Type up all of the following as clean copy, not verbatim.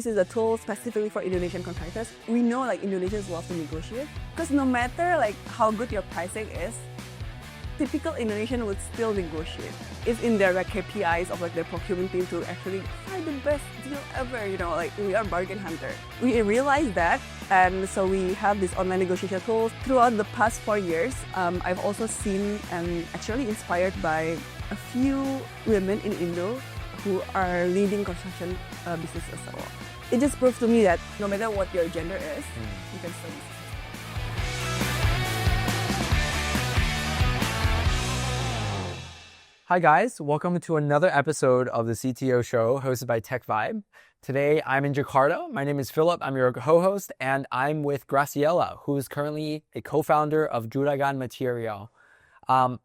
this is a tool specifically for Indonesian contractors. We know like Indonesians love to negotiate because no matter like how good your pricing is, typical Indonesian would still negotiate. It's in their like KPIs of like their procurement team to actually find the best deal ever. You know, like we are bargain hunter. We realized that, and so we have this online negotiation tools. Throughout the past 4 years, I've also seen and actually inspired by a few women in Indo who are leading construction businesses as well. It just proves to me that no matter what your gender is, you can still be successful. Hi guys, welcome to another episode of the CTO Show hosted by Tech Vibe. Today I'm in Jakarta. My name is Philip. I'm your co-host and I'm with Graciela, who is currently a co-founder of Juragan Material.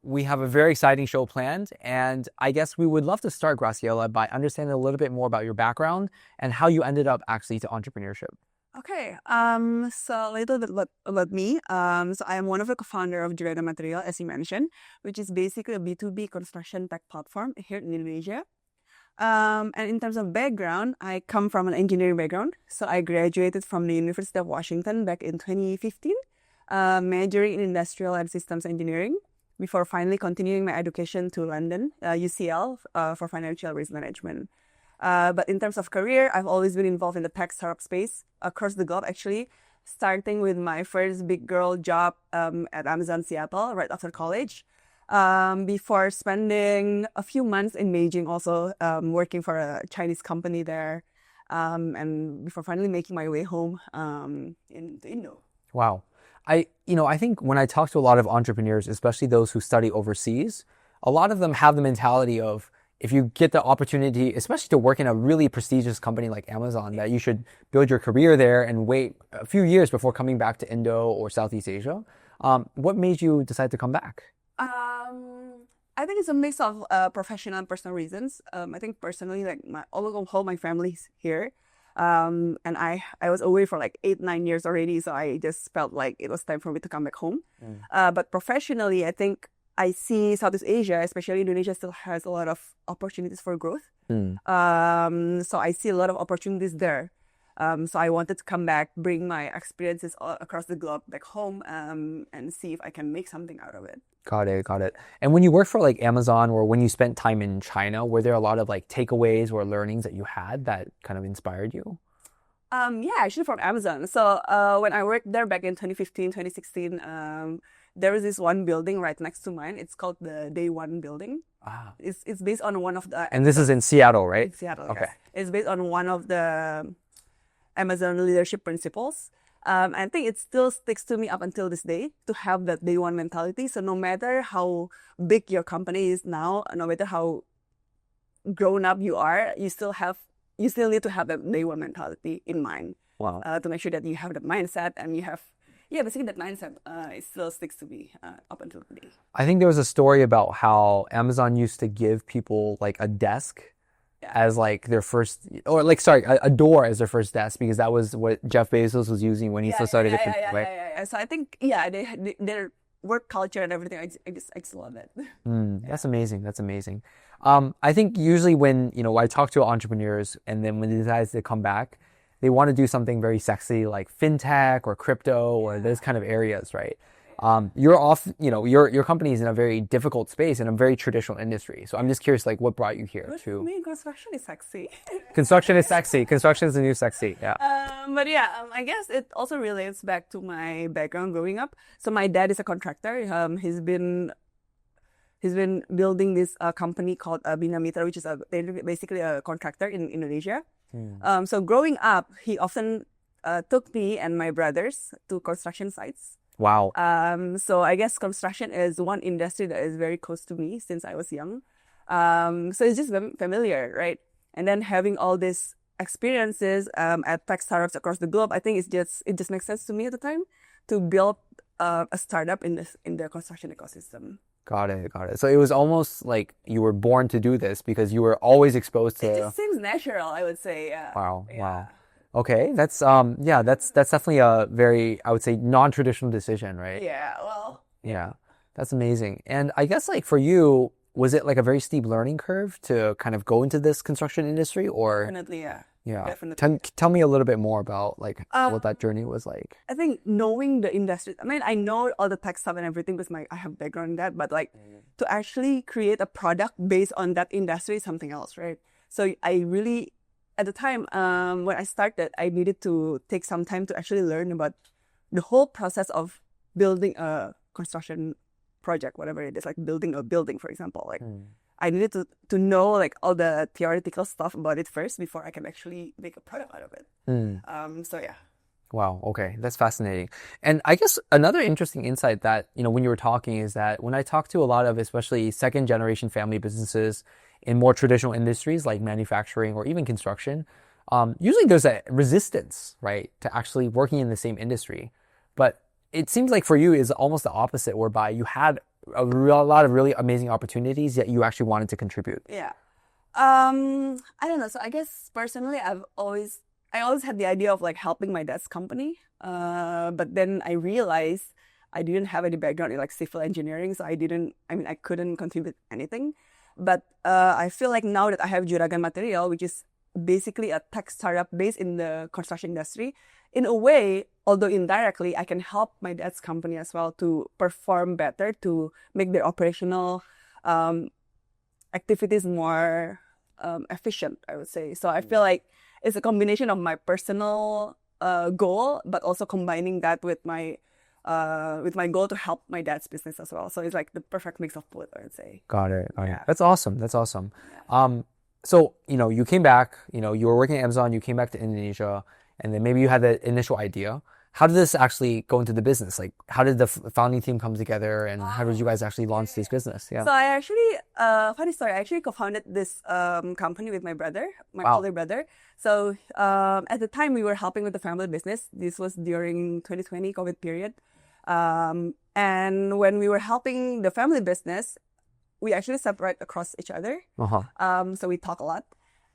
We have a very exciting show planned, and I guess we would love to start, Graciela, by understanding a little bit more about your background and how you ended up actually to entrepreneurship. Okay, so a little bit about me. So I am one of the co-founder of Juragan Material, as you mentioned, which is basically a B2B construction tech platform here in Indonesia. And in terms of background, I come from an engineering background. So I graduated from the University of Washington back in 2015, majoring in industrial and systems engineering, before finally continuing my education to London, UCL, for financial risk management. But in terms of career, I've always been involved in the tech startup space across the globe, actually, starting with my first big girl job at Amazon Seattle right after college, before spending a few months in Beijing also working for a Chinese company there, and before finally making my way home in Indo. Wow. I think when I talk to a lot of entrepreneurs, especially those who study overseas, a lot of them have the mentality of, if you get the opportunity, especially to work in a really prestigious company like Amazon, that you should build your career there and wait a few years before coming back to Indo or Southeast Asia. What made you decide to come back? I think it's a mix of professional and personal reasons. I think personally, like all my family's here. And I was away for like 8-9 years already, so I just felt like it was time for me to come back home. But professionally, I think I see Southeast Asia, especially Indonesia, still has a lot of opportunities for growth. So I see a lot of opportunities there. So I wanted to come back, bring my experiences all across the globe back home, and see if I can make something out of it. Got it. And when you worked for like Amazon, or when you spent time in China, were there a lot of like takeaways or learnings that you had that kind of inspired you? Yeah, actually from Amazon. So when I worked there back in 2015, 2016, there was this one building right next to mine. It's called the Day One building. It's based on one of the... And this is in Seattle, right? In Seattle, okay. Yes. It's based on one of the Amazon leadership principles. I think it still sticks to me up until this day to have that Day One mentality. So no matter how big your company is now, no matter how grown up you are, you still need to have that Day One mentality in mind. Wow. To make sure that you have that mindset and you have... Yeah, basically that mindset, it still sticks to me up until today. I think there was a story about how Amazon used to give people like a desk as like their first, or like, sorry, a door as their first desk, because that was what Jeff Bezos was using when he first started it. Yeah. So I think, their work culture and everything, I just love it. That's amazing. I think usually when, I talk to entrepreneurs and then when they decide to come back, they want to do something very sexy like fintech or crypto or those kind of areas, right? Your company is in a very difficult space in a very traditional industry. So I'm just curious, like, what brought you here? What do you mean construction is sexy? Construction is sexy. Construction is the new sexy. Yeah. I guess it also relates back to my background growing up. So my dad is a contractor. He's been building this company called Bina Mitra, which is basically a contractor in Indonesia. So growing up, he often took me and my brothers to construction sites. Wow. So I guess construction is one industry that is very close to me since I was young. So it's just familiar, right? And then having all these experiences at tech startups across the globe, I think it just makes sense to me at the time to build a startup in the construction ecosystem. Got it. So it was almost like you were born to do this because you were always exposed to... It just seems natural, I would say. Yeah. Wow. Okay, that's definitely a very, I would say, non-traditional decision, right? Yeah, that's amazing. And I guess like for you, was it like a very steep learning curve to kind of go into this construction industry, or? Definitely, yeah. Yeah. Definitely. Tell me a little bit more about like Um, what that journey was like. I think knowing the industry, I mean, I know all the tech stuff and everything because I have background in that, but like to actually create a product based on that industry is something else, right? So I really, at the time, when I started, I needed to take some time to actually learn about the whole process of building a construction project, whatever it is, like building a building, for example. Like I needed to know like all the theoretical stuff about it first before I can actually make a product out of it. So yeah. Wow. Okay. That's fascinating. And I guess another interesting insight that, when you were talking is that when I talk to a lot of especially second generation family businesses in more traditional industries like manufacturing or even construction, usually there's a resistance, right, to actually working in the same industry. But it seems like for you is almost the opposite, whereby you had a lot of really amazing opportunities that you actually wanted to contribute. Yeah. I don't know. So I guess personally, I always had the idea of like helping my dad's company. But then I realized I didn't have any background in like civil engineering, so I couldn't contribute anything. But I feel like now that I have Juragan Material, which is basically a tech startup based in the construction industry, in a way, although indirectly, I can help my dad's company as well to perform better, to make their operational activities more efficient, I would say. So I feel like it's a combination of my personal goal, but also combining that with my goal to help my dad's business as well. So it's like the perfect mix of both, I would say. Got it. Yeah. That's awesome. That's awesome. Yeah. So, you came back, you were working at Amazon, you came back to Indonesia, and then maybe you had the initial idea. How did this actually go into the business? Like, how did the founding team come together, and how did you guys actually launch this business? Yeah. So I actually, funny story, I actually co-founded this company with my brother, my Wow. older brother. So at the time we were helping with the family business. This was during 2020 COVID period. And when we were helping the family business, we actually separate across each other. So we talk a lot.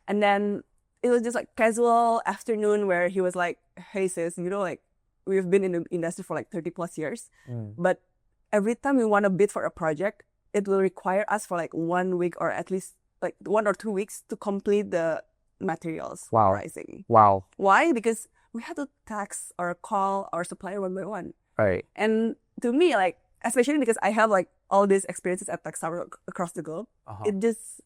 And then it was just like casual afternoon where he was like, hey sis, like we've been in the industry for like 30 plus years. But every time we want to bid for a project, it will require us for like 1 week or at least like 1 or 2 weeks to complete the materials pricing. Wow. Why? Because we had to text or call our supplier one by one. Right. And to me, like, especially because I have like all these experiences at Textile across the globe, it just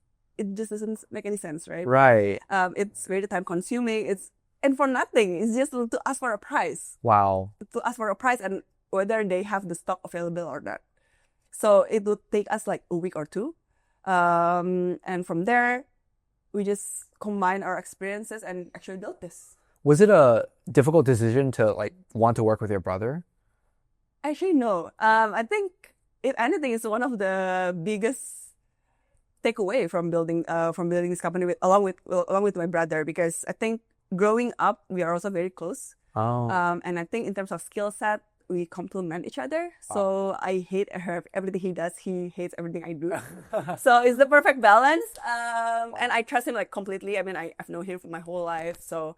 doesn't make any sense, right? Right. It's very time consuming. And for nothing. It's just to ask for a price. Wow. To ask for a price and whether they have the stock available or not. So it would take us like a week or two. And from there, we just combine our experiences and actually built this. Was it a difficult decision to like want to work with your brother? Actually, no. I think if anything, it's one of the biggest takeaway from building this company along with my brother, because I think growing up we are also very close. And I think in terms of skill set, we complement each other. So I hate everything he does. He hates everything I do. So it's the perfect balance. And I trust him like completely. I mean, I've known him for my whole life. So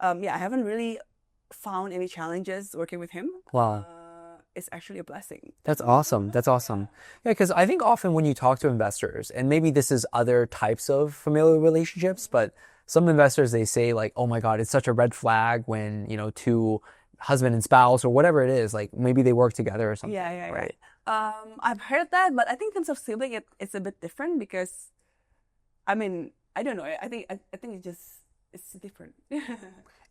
I haven't really found any challenges working with him. Wow. It's actually a blessing. That's awesome. That's awesome. Yeah, because I think often when you talk to investors, and maybe this is other types of familial relationships, but some investors, they say like, oh my God, it's such a red flag when, two husband and spouse or whatever it is, like maybe they work together or something. Yeah. Right. I've heard that, but I think in terms of sibling, it's a bit different because, I mean, I don't know. I think it's different.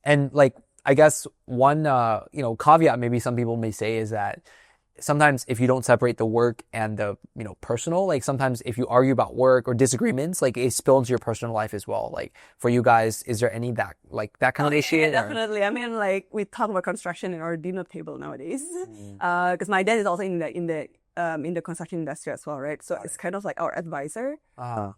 And like, I guess one, caveat maybe some people may say is that sometimes if you don't separate the work and the, personal, like sometimes if you argue about work or disagreements, like it spills into your personal life as well. Like for you guys, is there any that kind of issue? Yeah, definitely. I mean, like we talk about construction in our dinner table nowadays, because my dad is also in the construction industry as well, right? So it's kind of like our advisor,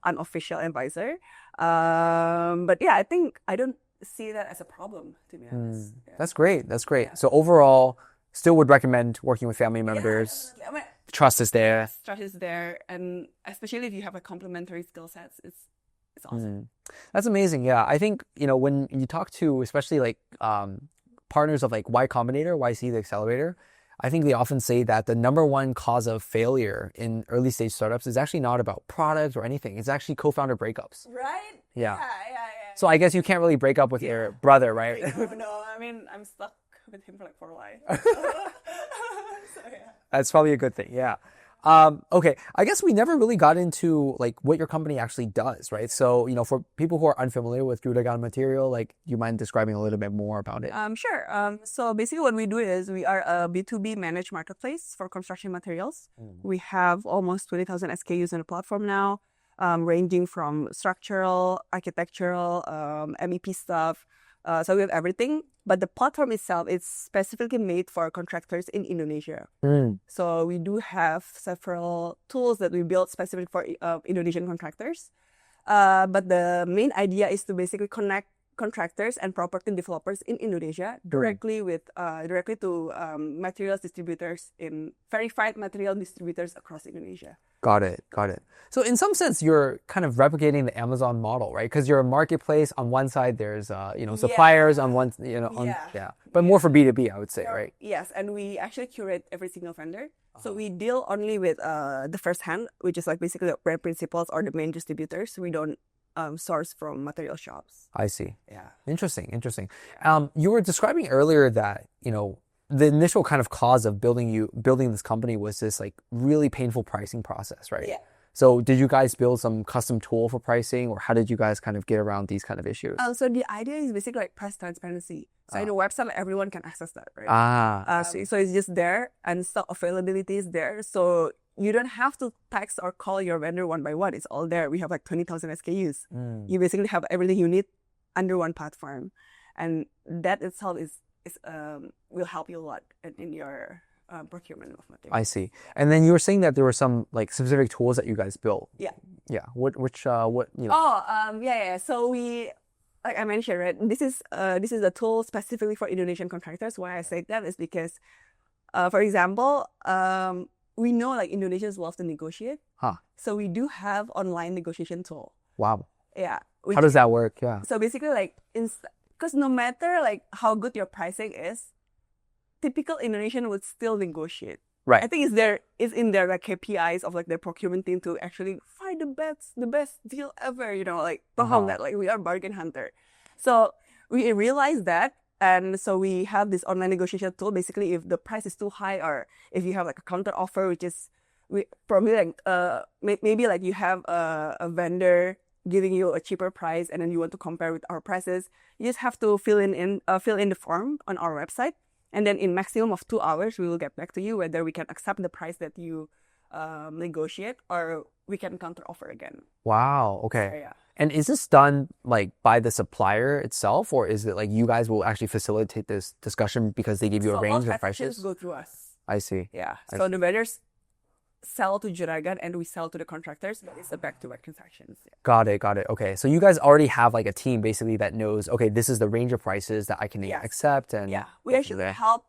unofficial advisor. But yeah, I think I don't see that as a problem, to be honest. Yeah. That's great. That's great. Yeah. So overall, still would recommend working with family members. Yeah, I mean, trust is there. Trust is there, and especially if you have a complementary skill sets, it's awesome. That's amazing. Yeah, I think when you talk to especially like partners of like Y Combinator, YC the accelerator, I think they often say that the number one cause of failure in early stage startups is actually not about product or anything. It's actually co-founder breakups. Right? Yeah. So I guess you can't really break up with your brother, right? No, I mean, I'm stuck with him for a while. So, yeah. That's probably a good thing. Yeah. Okay. I guess we never really got into like what your company actually does, right? So, for people who are unfamiliar with Juragan Material, like, do you mind describing a little bit more about it? Sure. So basically what we do is we are a B2B managed marketplace for construction materials. We have almost 20,000 SKUs on the platform now, ranging from structural, architectural, MEP stuff. So we have everything. But the platform itself is specifically made for contractors in Indonesia. So we do have several tools that we built specifically for Indonesian contractors. But the main idea is to basically connect contractors and property developers in Indonesia directly to materials distributors in verified material distributors across Indonesia. Got it. So in some sense, you're kind of replicating the Amazon model, right? Because you're a marketplace. On one side, there's suppliers. On one, but more for B2B, I would say, right? Yes, and we actually curate every single vendor. So we deal only with the first hand, which is like basically the brand principals or the main distributors. We don't source from material shops. I see. Yeah. Interesting. You were describing earlier that, the initial kind of cause of building this company was this like really painful pricing process, right? Yeah. So did you guys build some custom tool for pricing, or how did you guys kind of get around these kind of issues? So the idea is basically like price transparency. So in the website, like, everyone can access that, right? So it's just there, and stock availability is there. So you don't have to text or call your vendor one by one. It's all there. We have like 20,000 SKUs. You basically have everything you need under one platform, and that itself will help you a lot in your procurement of materials. I see. And then you were saying that there were some like specific tools that you guys built. Yeah. What? So we, like I mentioned, right? This is a tool specifically for Indonesian contractors. Why I say that is because, for example, we know like Indonesians love to negotiate. So we do have online negotiation tool. Wow. Yeah. How does that work? Yeah. So basically, like, because no matter like how good your pricing is, typical Indonesian would still negotiate. Right. I think it's in their like KPIs of like their procurement team to actually find the best deal ever. Like that like we are bargain hunter. So we realized that, and so we have this online negotiation tool. Basically, if the price is too high, or if you have like a counter offer, which is probably like maybe like you have a vendor giving you a cheaper price, and then you want to compare with our prices, you just have to fill in the form on our website, and then in maximum of 2 hours, we will get back to you whether we can accept the price that you negotiate, or we can counter offer again. Wow. Okay. So, yeah. And is this done like by the supplier itself, or is it like you guys will actually facilitate this discussion because they give you a range of prices? Go through us. I see. Yeah. So the vendors sell to Juragan and we sell to the contractors, but it's a back-to-back transactions. Yeah. Got it. Okay. So you guys already have like a team basically that knows, okay, this is the range of prices that I can accept. And we actually help.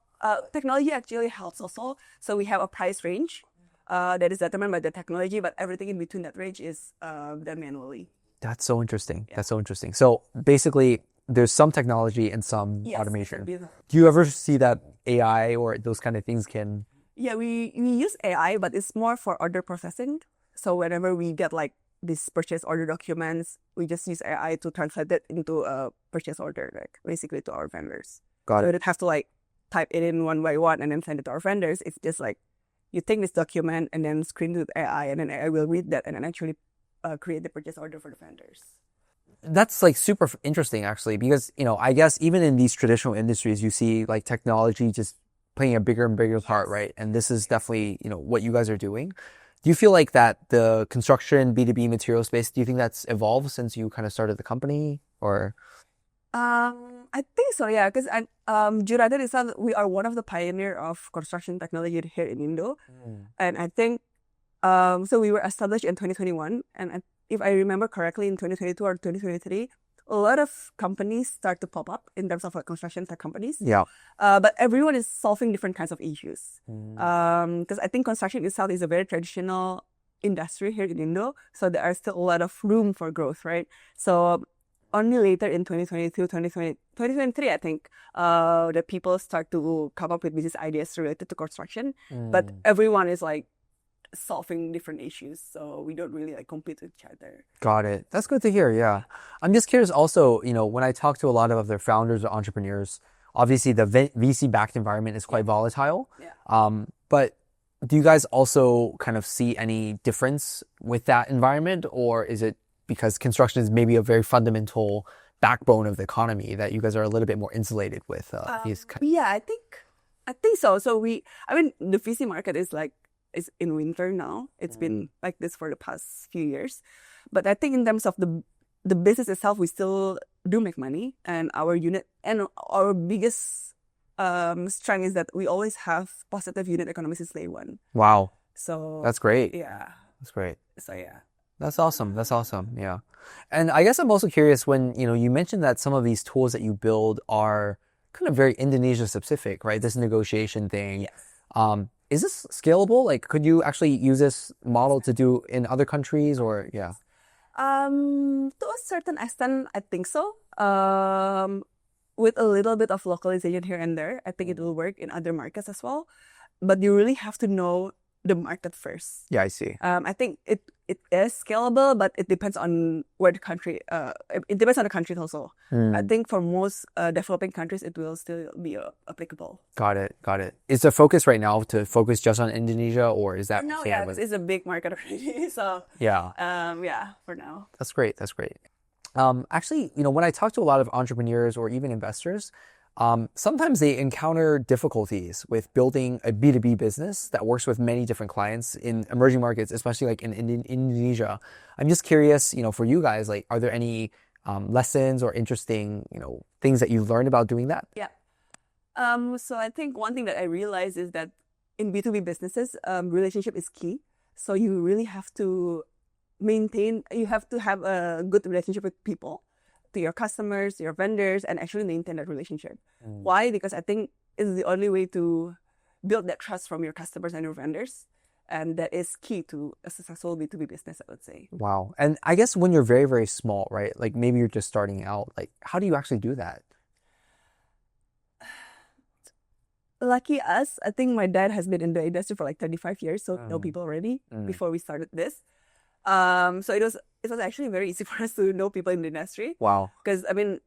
Technology actually helps also. So we have a price range that is determined by the technology, but everything in between that range is done manually. That's so interesting. Yeah. That's so interesting. So basically, there's some technology and some automation. Do you ever see that AI or those kind of things can... Yeah, we use AI, but it's more for order processing. So whenever we get like these purchase order documents, we just use AI to translate it into a purchase order, like basically to our vendors. Got it. We don't have to like type it in one by one and then send it to our vendors. It's just like you take this document and then screen it with AI, and then AI will read that and then actually create the purchase order for the vendors. That's like super interesting actually, because I guess even in these traditional industries, you see like technology just playing a bigger and bigger part, right? And this is definitely, what you guys are doing. Do you feel like that the construction B2B material space, do you think that's evolved since you kind of started the company, or? I think so, yeah, because Juragan itself, we are one of the pioneer of construction technology here in Indo. And I think, so we were established in 2021, and if I remember correctly, in 2022 or 2023, a lot of companies start to pop up in terms of like construction tech companies. Yeah. But everyone is solving different kinds of issues. Because I think construction itself is a very traditional industry here in Indo, so there are still a lot of room for growth, right? So only later in 2023, I think, the people start to come up with business ideas related to construction. But everyone is like solving different issues. So we don't really like compete with each other. Got it. That's good to hear. Yeah. I'm just curious also, when I talk to a lot of other founders or entrepreneurs, obviously the VC-backed environment is quite volatile. Yeah. But do you guys also kind of see any difference with that environment, or is it because construction is maybe a very fundamental backbone of the economy that you guys are a little bit more insulated with these kind Yeah, I think so. So I mean, the VC market is in winter now. It's been like this for the past few years, but I think in terms of the business itself, we still do make money, and our biggest strength is that we always have positive unit economics since day one. Wow. So That's great. yeah. That's great. So yeah. That's awesome. That's awesome. Yeah. And I guess I'm also curious when, you mentioned that some of these tools that you build are kind of very Indonesia specific, right? This negotiation thing. Yes. Is this scalable? Like, could you actually use this model to do in other countries or yeah? To a certain extent, I think so. With a little bit of localization here and there, I think it will work in other markets as well. But you really have to know the market first. Yeah, I see. I think it is scalable, but it depends on where the country. It depends on the countries also. I think for most developing countries, it will still be applicable. Got it. Got it. Is the focus right now to focus just on Indonesia, or is that? No, yeah, it's a big market already. So yeah. Yeah, for now. That's great. That's great. Actually, when I talk to a lot of entrepreneurs or even investors, sometimes they encounter difficulties with building a B2B business that works with many different clients in emerging markets, especially like in Indonesia. I'm just curious, for you guys, like, are there any lessons or interesting, things that you've learned about doing that? Yeah. So I think one thing that I realized is that in B2B businesses, relationship is key. So you really have to you have to have a good relationship with people, to your customers, your vendors, and actually maintain that relationship. Why? Because I think it's the only way to build that trust from your customers and your vendors. And that is key to a successful B2B business, I would say. Wow. And I guess when you're very, very small, right? Like maybe you're just starting out, like how do you actually do that? Lucky us, I think my dad has been in the industry for like 35 years, so know people already before we started this. So it was actually very easy for us to know people in the industry. Wow. Because I mean,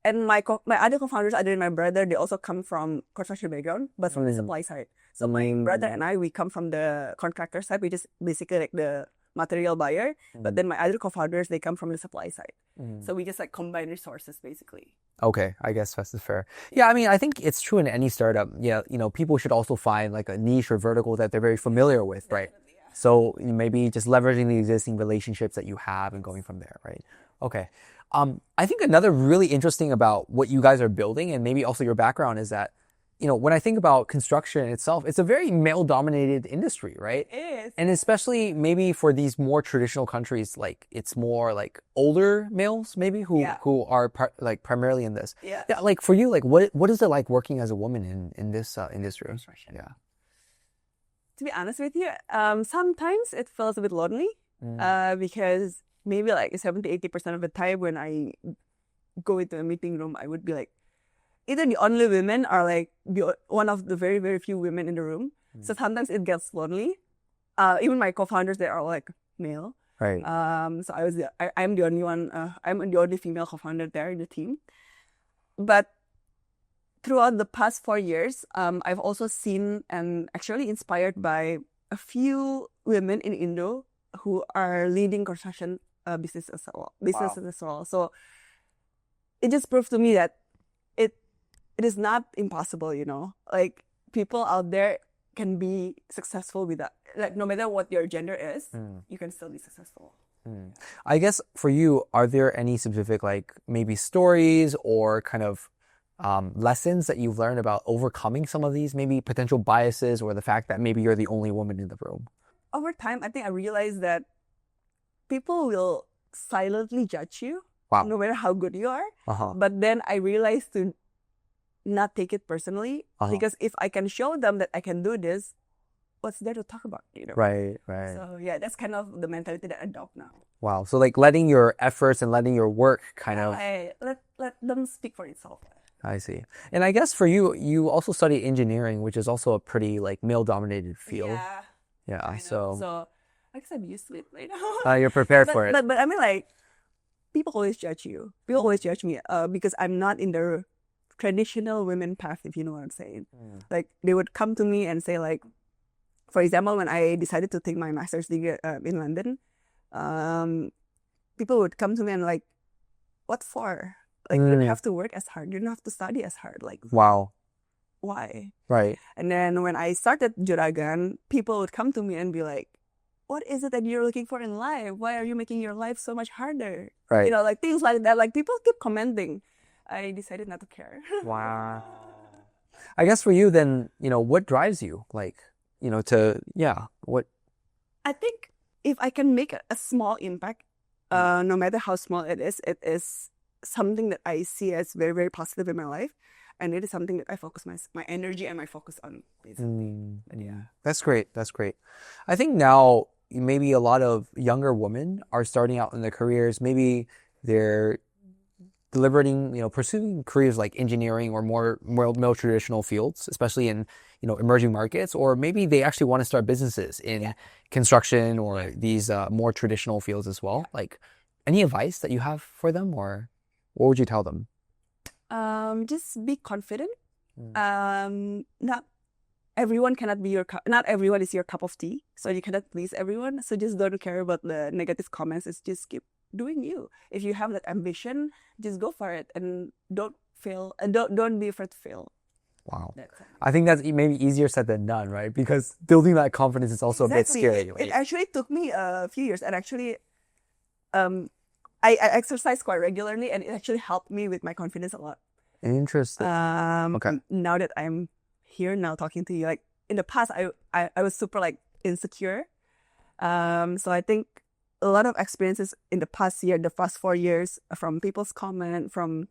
and my other co-founders, other than my brother, they also come from construction background, but from the supply side. So my brother and I, we come from the contractor side, which is basically like the material buyer. But then my other co-founders, they come from the supply side. So we just like combine resources basically. Okay, I guess that's fair. Yeah, I mean, I think it's true in any startup. Yeah, people should also find like a niche or vertical that they're very familiar with, right? So maybe just leveraging the existing relationships that you have and going from there, right? Okay. I think another really interesting about what you guys are building and maybe also your background is that, when I think about construction itself, it's a very male-dominated industry, right? It is. And especially maybe for these more traditional countries, like it's more like older males maybe who are primarily in this. Yeah. Like for you, like what is it like working as a woman in this industry? Construction. Yeah. To be honest with you, sometimes it feels a bit lonely because maybe like 70-80% of the time when I go into a meeting room, I would be like, either the only women or like one of the very, very few women in the room. So sometimes it gets lonely. Even my co-founders, they are like male. Right. So I'm the only one, I'm the only female co-founder there in the team. But throughout the past 4 years, I've also seen and actually inspired by a few women in Indo who are leading construction businesses as well. So it just proved to me that it is not impossible, Like people out there can be successful with that. Like no matter what your gender is, you can still be successful. I guess for you, are there any specific like maybe stories or kind of lessons that you've learned about overcoming some of these maybe potential biases or the fact that maybe you're the only woman in the room? Over time, I think I realized that people will silently judge you, no matter how good you are. But then I realized to not take it personally because if I can show them that I can do this, what's there to talk about? Right. So yeah, that's kind of the mentality that I adopt now. Wow. So like letting your efforts and letting your work kind of let them speak for itself. I see. And I guess for you, you also study engineering, which is also a pretty like male-dominated field. Yeah. Yeah. I know. So So I guess I'm used to it right now. you're prepared for it. But I mean, like, people always judge you. People always judge me because I'm not in the traditional women path, if you know what I'm saying. Like, they would come to me and say, like, for example, when I decided to take my master's degree in London, people would come to me and like, what for? Like, you don't have to work as hard. You don't have to study as hard. Like, Wow. why? Right. And then when I started Juragan, people would come to me and be like, what is it that you're looking for in life? Why are you making your life so much harder? Right. You know, like things like that. Like, people keep commenting. I decided not to care. Wow. I guess for you then, what drives you? Like, what? I think if I can make a small impact, no matter how small it is something that I see as very, very positive in my life. And it is something that I focus my energy and my focus on, basically. But yeah. That's great. That's great. I think now maybe a lot of younger women are starting out in their careers. Maybe they're deliberating, pursuing careers like engineering or more traditional fields, especially in, emerging markets, or maybe they actually want to start businesses in construction or these more traditional fields as well. Like, any advice that you have for them, or what would you tell them? Just be confident. Not everyone cannot be not everyone is your cup of tea, so you cannot please everyone. So just don't care about the negative comments. It's just keep doing you. If you have that ambition, just go for it and don't fail. And don't be afraid to fail. Wow. I think that's maybe easier said than done, right? Because building that confidence is also a bit scary. It actually took me a few years, and actually, I exercise quite regularly, and it actually helped me with my confidence a lot. Interesting. Okay. Now that I'm here now talking to you, like in the past, I was super like insecure. So I think a lot of experiences in the past 4 years, from people's comment, from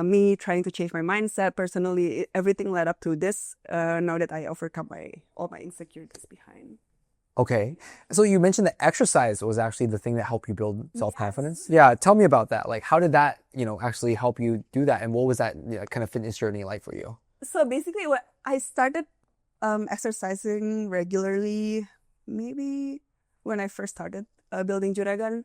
me trying to change my mindset personally, everything led up to this. Now that I overcome all my insecurities behind. Okay. So you mentioned that exercise was actually the thing that helped you build self-confidence. Yes. Yeah. Tell me about that. Like, how did that, actually help you do that? And what was that kind of fitness journey like for you? So basically, I started exercising regularly, maybe when I first started building Juragan.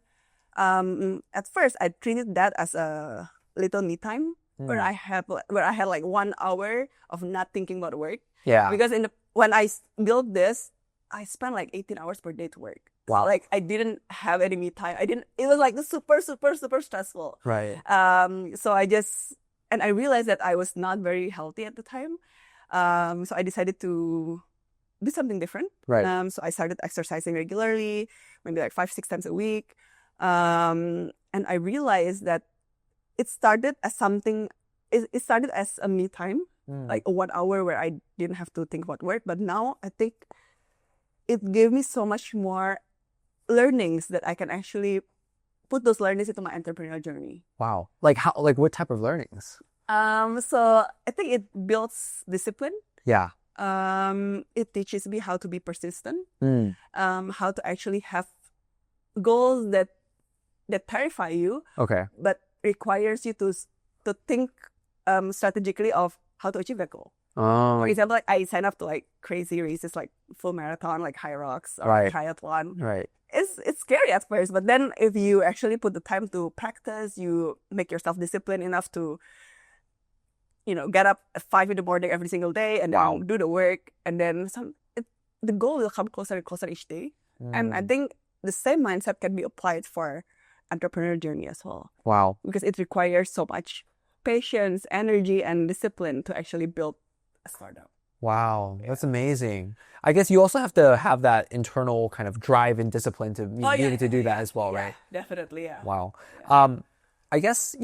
At first, I treated that as a little me time where I had like 1 hour of not thinking about work. Yeah. Because when I built this, I spent like 18 hours per day to work. Wow. Like, I didn't have any me time. It was like super, super, super stressful. Right. So I realized that I was not very healthy at the time. So I decided to do something different. Right. So I started exercising regularly, maybe like 5-6 times a week. And I realized that it started as it started as a me time, like 1 hour where I didn't have to think about work. But now I think it gave me so much more learnings that I can actually put those learnings into my entrepreneurial journey. Wow. Like how? Like what type of learnings? So I think it builds discipline. Yeah. It teaches me how to be persistent. How to actually have goals that terrify you. Okay. But requires you to think strategically of how to achieve that goal. Oh. For example, like I sign up to like crazy races, like full marathon, like High Rocks or triathlon. Right. It's scary at first, but then if you actually put the time to practice, you make yourself disciplined enough to, get up at 5 a.m. every single day and then do the work, and then the goal will come closer and closer each day. And I think the same mindset can be applied for entrepreneurial journey as well. Wow. Because it requires so much patience, energy, and discipline to actually build a startup. Wow, that's amazing. I guess you also have to have that internal kind of drive and discipline to be able to do that as well, right? Definitely, yeah. Wow. I guess,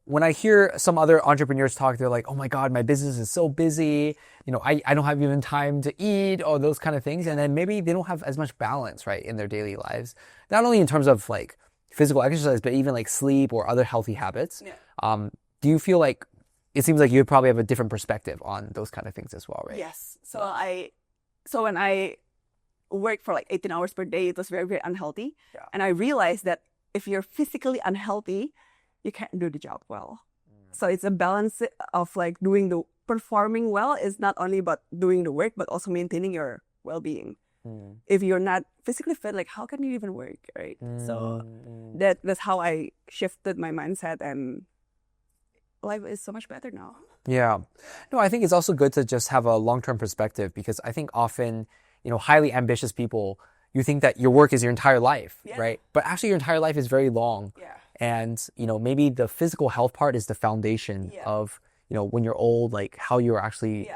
when I hear some other entrepreneurs talk, they're like, oh my God, my business is so busy. I don't have even time to eat, or those kind of things. And then maybe they don't have as much balance, right, in their daily lives. Not only in terms of like physical exercise, but even like sleep or other healthy habits. Yeah. Do you feel like, it seems like you probably have a different perspective on those kind of things as well, right? Yes. So when I worked for like 18 hours per day, it was very, very unhealthy. Yeah. And I realized that if you're physically unhealthy, you can't do the job well. So it's a balance of like performing well is not only about doing the work, but also maintaining your well-being. If you're not physically fit, like how can you even work, right? So that's how I shifted my mindset, and life is so much better now. Yeah. No, I think it's also good to just have a long-term perspective because I think often, highly ambitious people, you think that your work is your entire life, right? But actually your entire life is very long. Yeah. And, maybe the physical health part is the foundation of, when you're old, like how you're actually,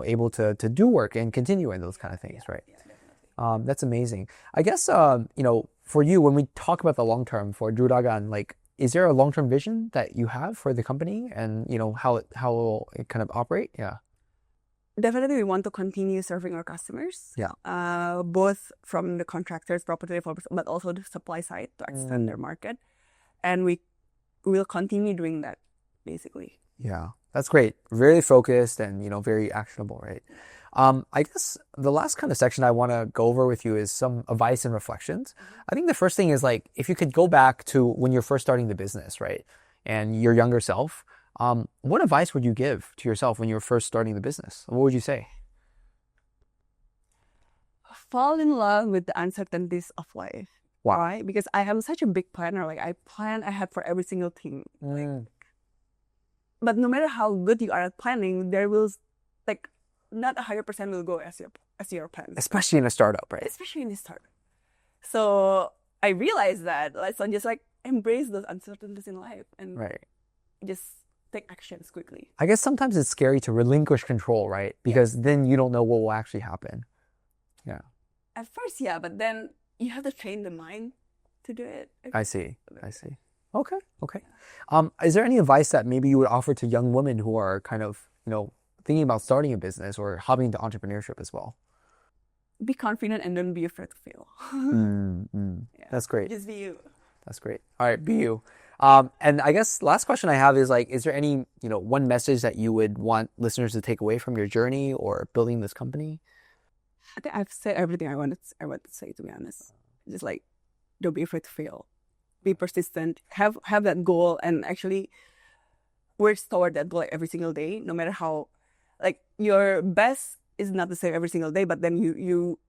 able to do work and continue in those kind of things, right? Yeah, definitely. That's amazing. I guess, for you, when we talk about the long term for Juragan, like, is there a long-term vision that you have for the company and, how it kind of operate? Yeah. Definitely, we want to continue serving our customers. Yeah. Both from the contractors, property developers, but also the supply side to extend their market. And we will continue doing that, basically. Yeah, that's great. Very focused and, very actionable, right? I guess the last kind of section I want to go over with you is some advice and reflections. I think the first thing is like, if you could go back to when you're first starting the business, right? And your younger self, what advice would you give to yourself when you were first starting the business? What would you say? Fall in love with the uncertainties of life. Wow. Right? Because I am such a big planner. Like I plan ahead for every single thing. But no matter how good you are at planning, there will not 100% will go as your plan. Especially in a startup, right? Especially in a startup. So I realized that let's just embrace those uncertainties in life and just take actions quickly. I guess sometimes it's scary to relinquish control, right? Because then you don't know what will actually happen. Yeah. At first, yeah, but then you have to train the mind to do it. I see. Okay. Is there any advice that maybe you would offer to young women who are kind of, thinking about starting a business or hopping into entrepreneurship as well? Be confident and don't be afraid to fail. Yeah. That's great. Just be you. That's great. All right, be you. And I guess last question I have is is there any, one message that you would want listeners to take away from your journey or building this company? I think I've said everything I want to say, to be honest. Just don't be afraid to fail. Be persistent. Have that goal and actually work toward that goal every single day, no matter how, your best is not the same every single day, but then you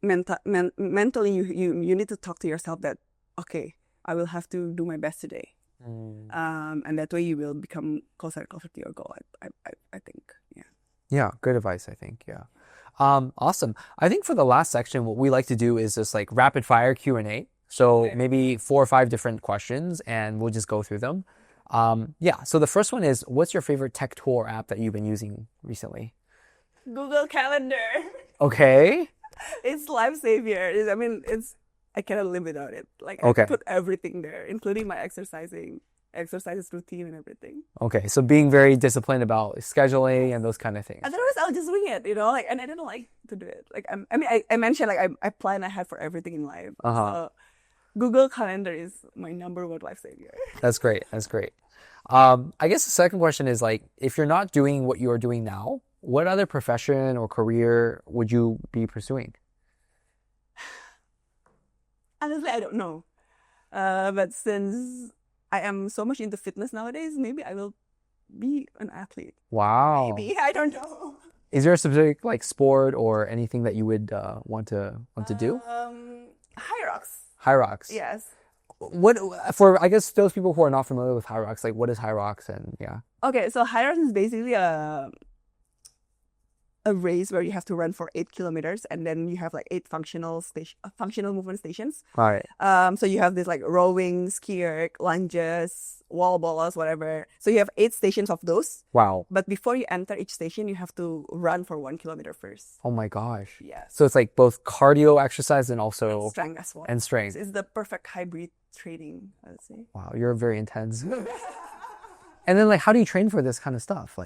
mentally you need to talk to yourself that, okay, I will have to do my best today. And that way you will become closer and closer to your goal, I think. Yeah. Yeah, good advice, I think. Yeah. Awesome. I think for the last section, what we like to do is just rapid fire Q&A. So maybe 4 or 5 different questions and we'll just go through them. So the first one is, what's your favorite tech tool or app that you've been using recently? Google Calendar. Okay. It's lifesaver. I cannot live without it. I put everything there, including my exercises routine and everything. Okay, so being very disciplined about scheduling and those kind of things. Otherwise, I'll just wing it, and I don't like to do it. I mentioned I plan ahead for everything in life. So Google Calendar is my number one lifesaver. That's great. I guess the second question is if you're not doing what you are doing now, what other profession or career would you be pursuing? Honestly, I don't know. But since I am so much into fitness nowadays, maybe I will be an athlete. Wow. Maybe, I don't know. Is there a specific sport or anything that you would want to do? Hyrox. Yes. What for? I guess those people who are not familiar with Hyrox, what is Hyrox and yeah. Okay, so Hyrox is basically a race where you have to run for 8 kilometers, and then you have 8 functional movement stations. All right. So you have this rowing, ski erg, lunges, wall balls, whatever. So you have 8 stations of those. Wow. But before you enter each station, you have to run for 1 kilometer first. Oh my gosh. Yes. So it's both cardio exercise and also and strength as well. And strength. It's the perfect hybrid training, I would say. Wow, you're very intense. And then how do you train for this kind of stuff?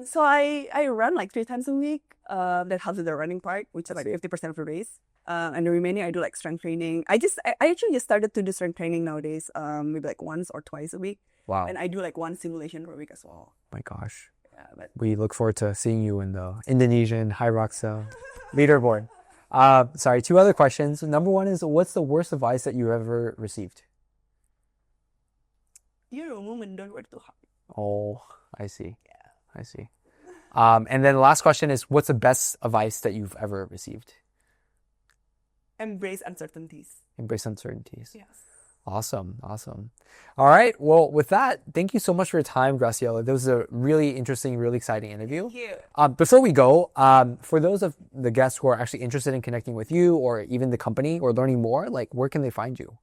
So I run 3 times a week. That helps with the running part, which is 50% of the race. And the remaining I do strength training. I actually just started to do strength training nowadays. Maybe once or twice a week. Wow. And I do 1 simulation per week as well. My gosh. Yeah, but we look forward to seeing you in the Indonesian Hyrox leaderboard. 2 other questions. Number 1 is, what's the worst advice that you ever received? You're a woman, don't work too hard. Oh, I see. Yeah. I see. And then the last question is, what's the best advice that you've ever received? Embrace uncertainties. Embrace uncertainties. Yes. Awesome. All right. Well, with that, thank you so much for your time, Graciela. This was a really interesting, really exciting interview. Thank you. Before we go, for those of the guests who are actually interested in connecting with you or even the company or learning more, like where can they find you?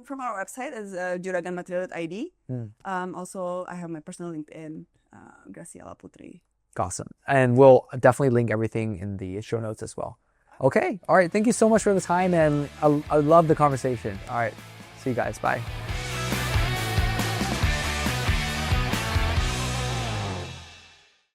From our website is juraganmaterial.id. Also, I have my personal LinkedIn, Graciela Putri. Awesome. And we'll definitely link everything in the show notes as well. Okay. All right. Thank you so much for the time, and I love the conversation. All right. See you guys. Bye.